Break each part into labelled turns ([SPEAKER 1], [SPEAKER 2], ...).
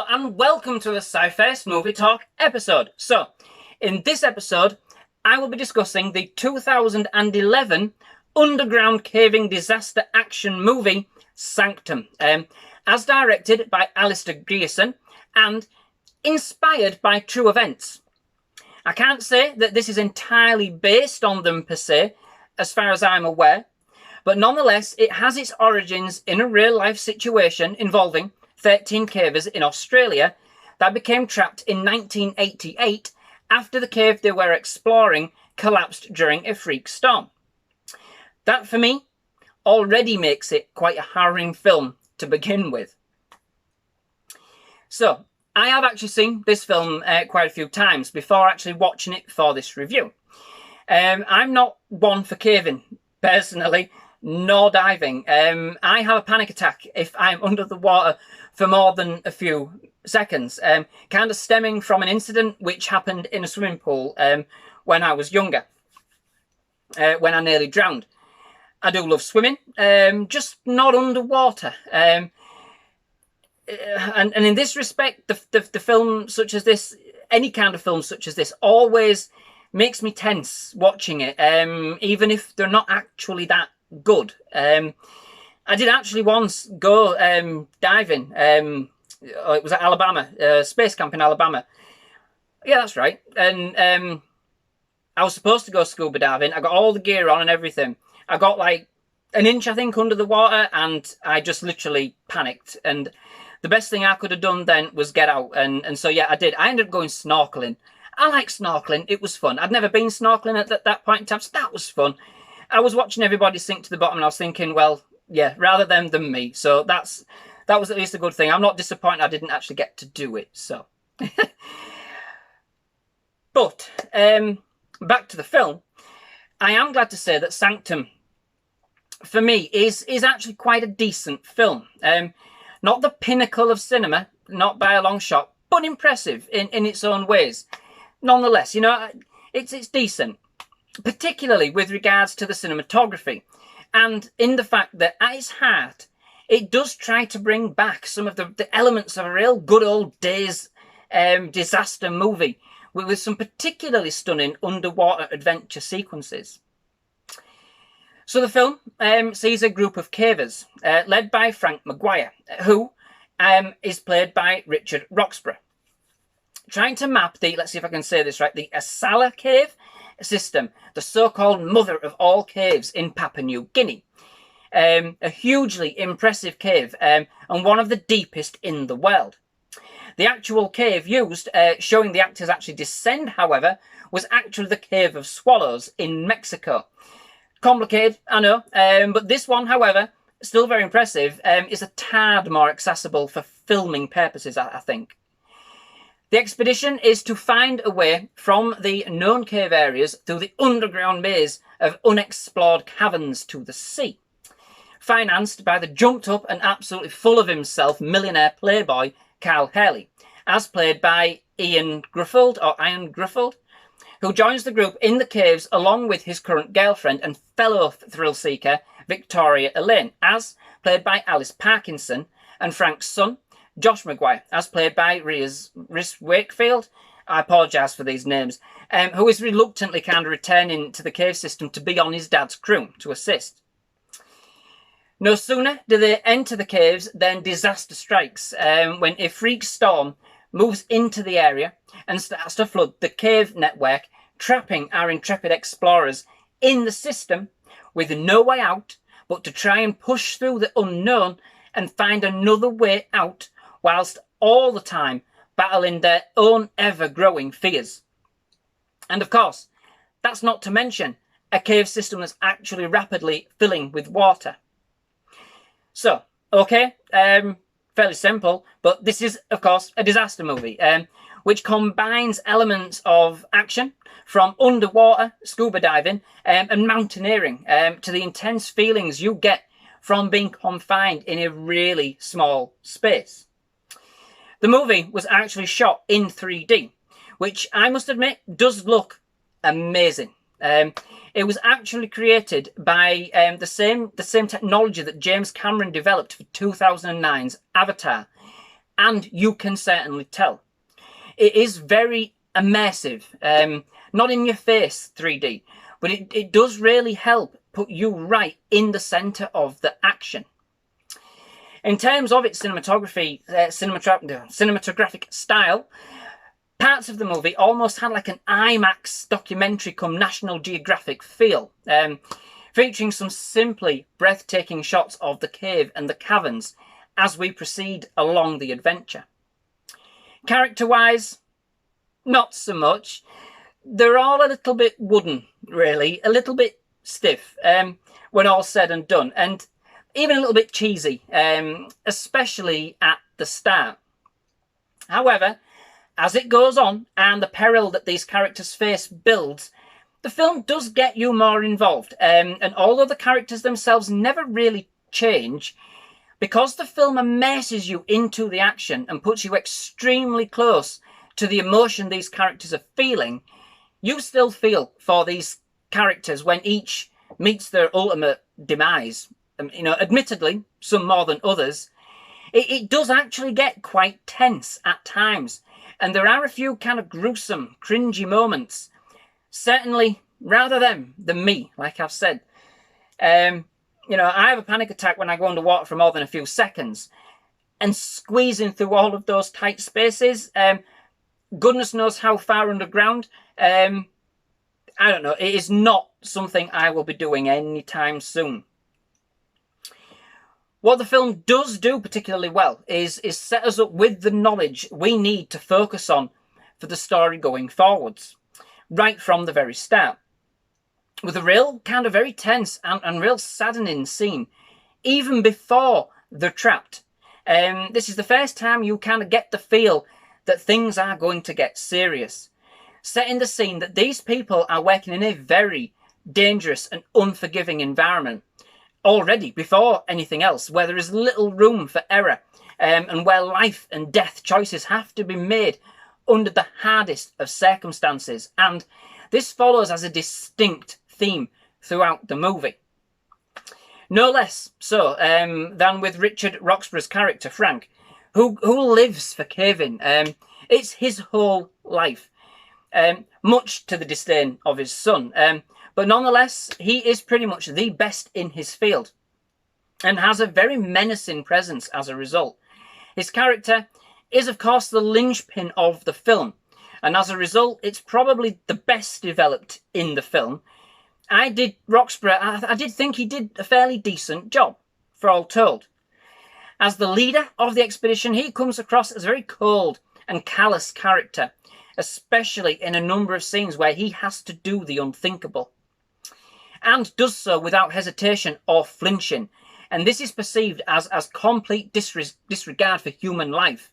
[SPEAKER 1] Hello and welcome to the SciFirst MovieTalk episode. So, in this episode, I will be discussing the 2011 underground caving disaster action movie, Sanctum, as directed by Alistair Grierson and inspired by true events. I can't say that this is entirely based on them per se, as far as I'm aware, but nonetheless, it has its origins in a real-life situation involving 13 cavers in Australia that became trapped in 1988 after the cave they were exploring collapsed during a freak storm. That, for me, already makes it quite a harrowing film to begin with. So, I have actually seen this film quite a few times before actually watching it for this review. I'm not one for caving, personally, nor diving. I have a panic attack if I'm under the water for more than a few seconds, kind of stemming from an incident which happened in a swimming pool when I was younger, when I nearly drowned. I do love swimming, just not underwater. And in this respect, the film such as this, any kind of film such as this, always makes me tense watching it, even if they're not actually that good. I did actually once go diving. It was at Alabama, space camp in Alabama. Yeah, that's right. And I was supposed to go scuba diving. I got all the gear on and everything. I got like an inch, I think, under the water, and I just literally panicked. And the best thing I could have done then was get out. And so, yeah, I did. I ended up going snorkeling. I like snorkeling. It was fun. I'd never been snorkeling at that point in time, so that was fun. I was watching everybody sink to the bottom, and I was thinking, well, yeah, rather them than me. So that was at least a good thing. I'm not disappointed I didn't actually get to do it. So, but back to the film. I am glad to say that Sanctum, for me, is actually quite a decent film. Not the pinnacle of cinema, not by a long shot, but impressive in its own ways. Nonetheless, you know, it's decent, particularly with regards to the cinematography. And in the fact that at its heart, it does try to bring back some of the elements of a real good old days disaster movie with some particularly stunning underwater adventure sequences. So the film sees a group of cavers led by Frank Maguire, who is played by Richard Roxburgh, trying to map the, let's see if I can say this right, the Asala Cave system, the so-called mother of all caves in Papua New Guinea. A hugely impressive cave and one of the deepest in the world. The actual cave used, showing the actors actually descend, however, was actually the Cave of Swallows in Mexico. Complicated, I know, but this one, however, still very impressive, is a tad more accessible for filming purposes, I think. The expedition is to find a way from the known cave areas through the underground maze of unexplored caverns to the sea. Financed by the jumped up and absolutely full of himself millionaire playboy Carl Hurley, as played by Ian Gruffeld, who joins the group in the caves along with his current girlfriend and fellow thrill seeker Victoria Elaine, as played by Alice Parkinson, and Frank's son, Josh Maguire, as played by Rhys Wakefield. I apologise for these names, who is reluctantly kind of returning to the cave system to be on his dad's crew to assist. No sooner do they enter the caves than disaster strikes when a freak storm moves into the area and starts to flood the cave network, trapping our intrepid explorers in the system with no way out but to try and push through the unknown and find another way out, whilst all the time battling their own ever-growing fears. And of course, that's not to mention a cave system that's actually rapidly filling with water. So, okay, fairly simple, but this is, of course, a disaster movie, which combines elements of action from underwater scuba diving and mountaineering to the intense feelings you get from being confined in a really small space. The movie was actually shot in 3D, which I must admit does look amazing. It was actually created by the same technology that James Cameron developed for 2009's Avatar. and you can certainly tell. It is very immersive, not in your face 3D, but it does really help put you right in the centre of the action. In terms of its cinematography, cinematographic style, parts of the movie almost had like an IMAX documentary come National Geographic feel, featuring some simply breathtaking shots of the cave and the caverns as we proceed along the adventure. Character-wise, not so much. They're all a little bit wooden, really, a little bit stiff when all's said and done, and even a little bit cheesy, especially at the start. However, as it goes on and the peril that these characters face builds, the film does get you more involved. And although the characters themselves never really change, because the film immerses you into the action and puts you extremely close to the emotion these characters are feeling, you still feel for these characters when each meets their ultimate demise. Admittedly, some more than others. It does actually get quite tense at times, and there are a few kind of gruesome, cringy moments. Certainly, rather them than me, like I've said. I have a panic attack when I go underwater for more than a few seconds, and squeezing through all of those tight spaces, goodness knows how far underground, I don't know, it is not something I will be doing anytime soon. What the film does do particularly well is set us up with the knowledge we need to focus on for the story going forwards, right from the very start. With a real kind of very tense and real saddening scene, even before they're trapped. This is the first time you kind of get the feel that things are going to get serious, setting the scene that these people are working in a very dangerous and unforgiving environment already before anything else, where there is little room for error, and where life and death choices have to be made under the hardest of circumstances. And this follows as a distinct theme throughout the movie. No less so than with Richard Roxburgh's character, Frank, who lives for caving. It's his whole life, much to the disdain of his son. But nonetheless, he is pretty much the best in his field and has a very menacing presence as a result. His character is, of course, the linchpin of the film, and as a result, it's probably the best developed in the film. I did think he did a fairly decent job, for all told. As the leader of the expedition, he comes across as a very cold and callous character, especially in a number of scenes where he has to do the unthinkable, and does so without hesitation or flinching. And this is perceived as complete disregard for human life.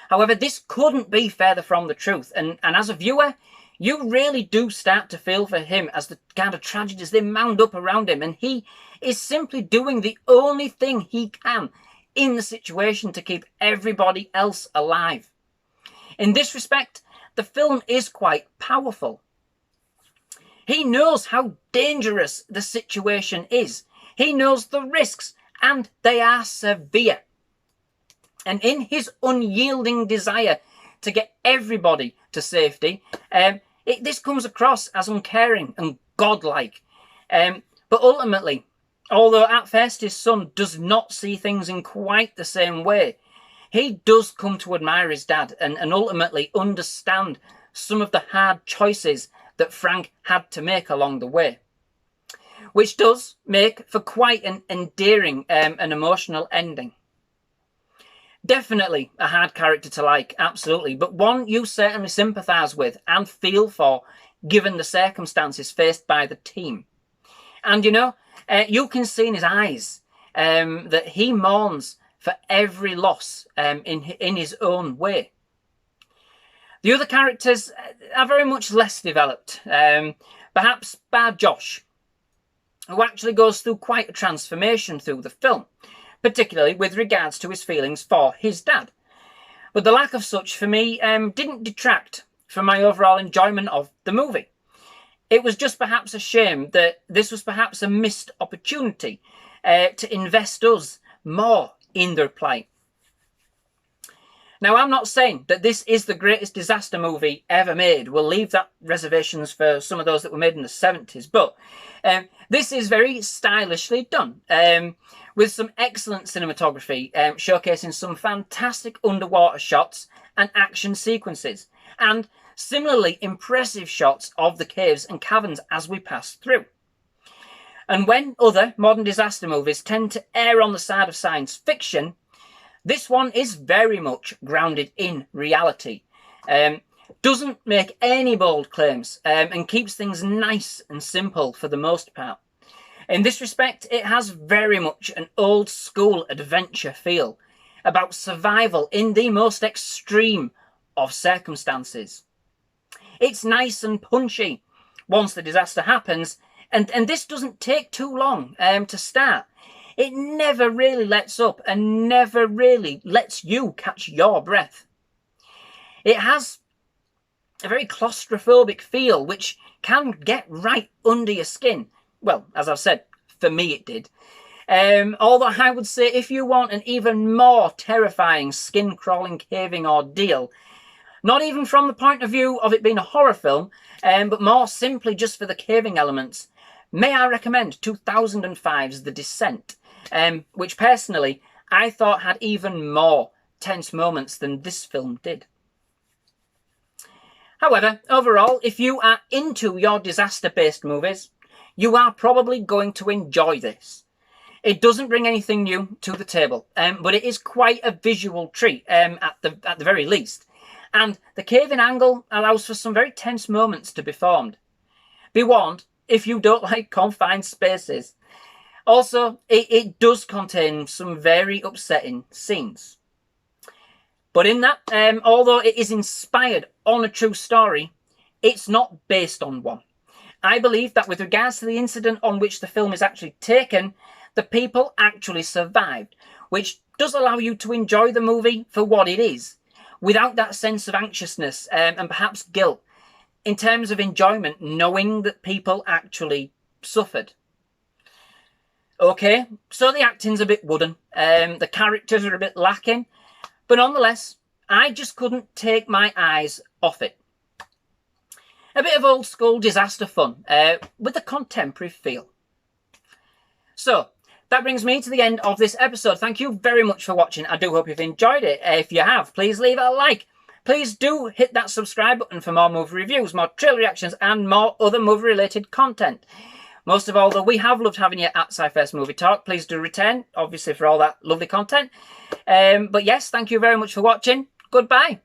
[SPEAKER 1] However, this couldn't be further from the truth. And as a viewer, you really do start to feel for him as the kind of tragedies they mound up around him. And he is simply doing the only thing he can in the situation to keep everybody else alive. In this respect, the film is quite powerful. He knows how dangerous the situation is. He knows the risks, and they are severe. And in his unyielding desire to get everybody to safety, this comes across as uncaring and godlike. But ultimately, although at first his son does not see things in quite the same way, he does come to admire his dad and ultimately understand some of the hard choices that Frank had to make along the way, which does make for quite an endearing and emotional ending. Definitely a hard character to like, absolutely, but one you certainly sympathise with and feel for, given the circumstances faced by the team. And you can see in his eyes that he mourns for every loss in his own way. The other characters are very much less developed, perhaps bar Josh, who actually goes through quite a transformation through the film, particularly with regards to his feelings for his dad. But the lack of such, for me, didn't detract from my overall enjoyment of the movie. It was just perhaps a shame that this was perhaps a missed opportunity to invest us more in their plight. Now, I'm not saying that this is the greatest disaster movie ever made. We'll leave that reservations for some of those that were made in the 70s. But this is very stylishly done, with some excellent cinematography, showcasing some fantastic underwater shots and action sequences, and similarly impressive shots of the caves and caverns as we pass through. And when other modern disaster movies tend to err on the side of science fiction, this one is very much grounded in reality, doesn't make any bold claims, and keeps things nice and simple for the most part. In this respect, it has very much an old school adventure feel about survival in the most extreme of circumstances. It's nice and punchy once the disaster happens, and this doesn't take too long to start. It never really lets up and never really lets you catch your breath. It has a very claustrophobic feel, which can get right under your skin. Well, as I've said, for me it did. Although I would say if you want an even more terrifying skin-crawling caving ordeal, not even from the point of view of it being a horror film, but more simply just for the caving elements, may I recommend 2005's The Descent, which personally I thought had even more tense moments than this film did. However, overall, if you are into your disaster-based movies, you are probably going to enjoy this. It doesn't bring anything new to the table, but it is quite a visual treat at the very least. And the cave-in angle allows for some very tense moments to be formed. Be warned, if you don't like confined spaces. Also, it does contain some very upsetting scenes. But in that, although it is inspired on a true story, it's not based on one. I believe that with regards to the incident on which the film is actually taken, the people actually survived, which does allow you to enjoy the movie for what it is, without that sense of anxiousness and perhaps guilt, in terms of enjoyment, knowing that people actually suffered. Okay, so the acting's a bit wooden, the characters are a bit lacking, but nonetheless, I just couldn't take my eyes off it. A bit of old school disaster fun, with a contemporary feel. So, that brings me to the end of this episode. Thank you very much for watching. I do hope you've enjoyed it. If you have, please leave a like. Please do hit that subscribe button for more movie reviews, more trailer reactions, and more other movie-related content. Most of all, though, we have loved having you at SciFirst MovieTalk. Please do return, obviously, for all that lovely content. But yes, thank you very much for watching. Goodbye.